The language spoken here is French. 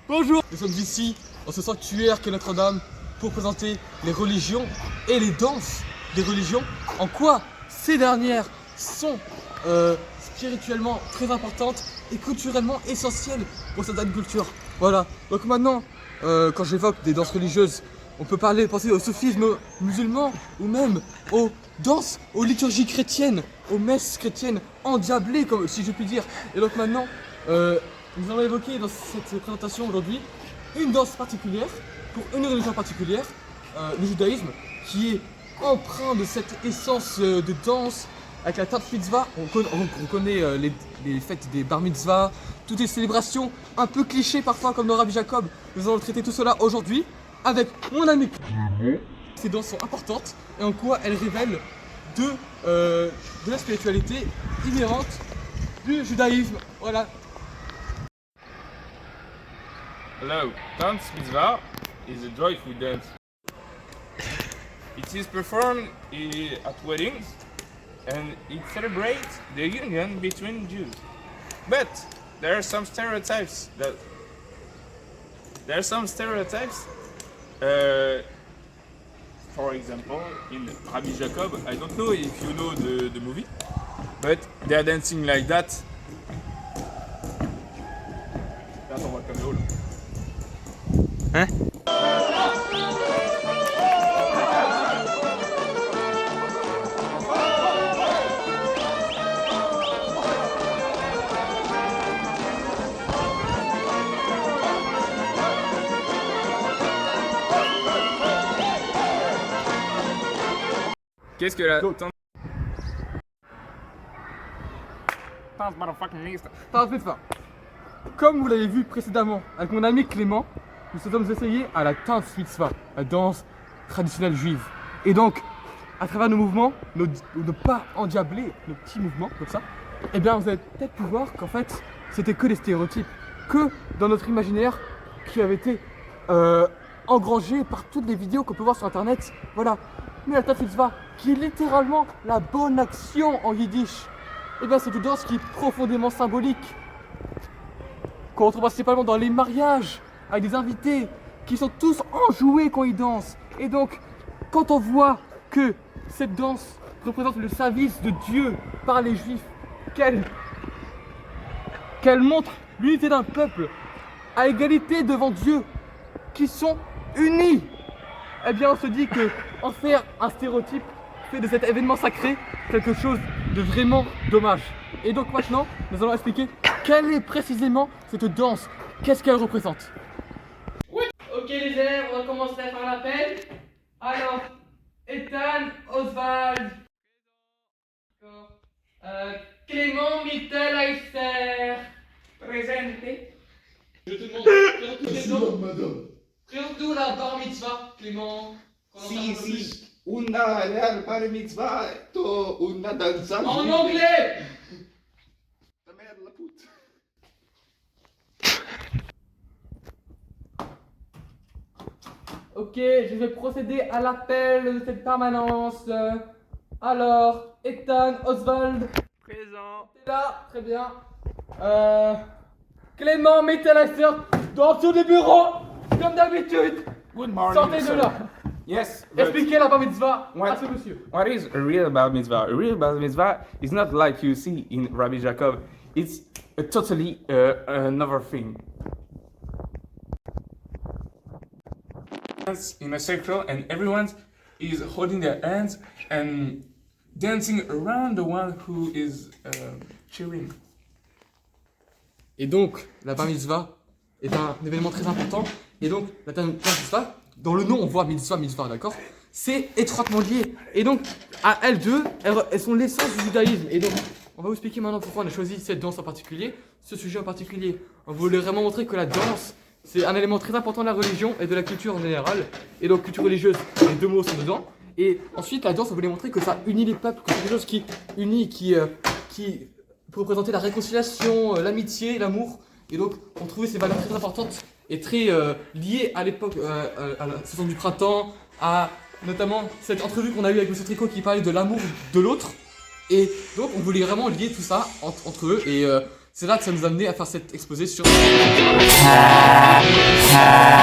Bonjour. Nous sommes ici, dans ce sanctuaire qu'est Notre-Dame, pour présenter les religions et les danses des religions. En quoi ces dernières sont spirituellement très importantes et culturellement essentielles pour certaines cultures. Voilà. Donc maintenant, quand j'évoque des danses religieuses, on peut penser au soufisme musulman ou même aux danses, aux liturgies chrétiennes, aux messes chrétiennes endiablées, comme si je puis dire. Et donc maintenant, nous allons évoquer dans cette présentation aujourd'hui une danse particulière pour une religion particulière, le judaïsme, qui est empreint de cette essence de danse avec la tat mitzvah. On connaît les fêtes des bar mitzvah, toutes les célébrations un peu clichés parfois comme le Rabbi Jacob. Nous allons traiter tout cela aujourd'hui avec mon ami. Ces danses sont importantes et en quoi elles révèlent de la spiritualité inhérente du judaïsme. Voilà. Hello, dance mitzvah is a joyful dance. It is performed at weddings and it celebrates the union between Jews. But there are some stereotypes for example, in Rabbi Jacob, I don't know if you know the movie, but they are dancing like that. Attends, on va le caméo là. Hein? Qu'est-ce que la... Comme vous l'avez vu précédemment avec mon ami Clément, nous sommes essayés à la tat mitzvah, la danse traditionnelle juive. Et donc, à travers nos mouvements, nos pas endiablés, nos petits mouvements comme ça, eh bien vous allez peut-être pu voir qu'en fait, c'était que des stéréotypes, que dans notre imaginaire qui avait été engrangé par toutes les vidéos qu'on peut voir sur internet. Voilà. Mais la tat mitzvah, qui est littéralement la bonne action en yiddish, eh bien c'est une danse qui est profondément symbolique, qu'on retrouve principalement dans les mariages, avec des invités qui sont tous enjoués quand ils dansent. Et donc, quand on voit que cette danse représente le service de Dieu par les Juifs, qu'elle montre l'unité d'un peuple à égalité devant Dieu, qui sont unis, eh bien on se dit que en faire un stéréotype fait de cet événement sacré quelque chose de vraiment dommage. Et donc maintenant, nous allons expliquer quelle est précisément cette danse, qu'est-ce qu'elle représente. Ok les élèves, on va commencer à faire l'appel. Alors, Ethan, Oswald, Clément, Mittel-Eister, présenté. Je te demande, présente-nous la bar mitzvah, Clément. Si, una bar mitzvah, una danza. En anglais. Ta mère la pute. Ok, je vais procéder à l'appel de cette permanence. Alors, Ethan, Oswald, Présent. t'es là, très bien. Clément, Mittel-Eister, dans tout le bureau, comme d'habitude. Good morning. Sortez de sir. là. Yes. but Expliquez la bar mitzvah What? à ce monsieur. What is a real bar mitzvah? A real bar mitzvah is not like you see in Rabbi Jacob. It's a totally another thing. Dance in a circle and everyone is holding their hands and dancing around the one who is cheering. Et donc, la bar mitzvah est un événement très important. Et donc, la bar mitzvah, dans le nom on voit mitzvah, d'accord, c'est étroitement lié. Et donc, à elles deux, elles sont l'essence du judaïsme. Et donc, on va vous expliquer maintenant pourquoi on a choisi cette danse en particulier, ce sujet en particulier. On voulait vraiment montrer que la danse, c'est un élément très important de la religion et de la culture en général. Et donc, culture religieuse, les deux mots sont dedans. Et ensuite, la danse, on voulait montrer que ça unit les peuples, que c'est quelque chose qui unit, qui peut représenter la réconciliation, l'amitié, l'amour. Et donc, on trouvait ces valeurs très importantes et très liées à l'époque, à la saison du printemps, à notamment cette entrevue qu'on a eue avec M. Tricot qui parlait de l'amour de l'autre. Et donc, on voulait vraiment lier tout ça entre eux. Et c'est là que ça nous a amené à faire cet exposé sur... Allez.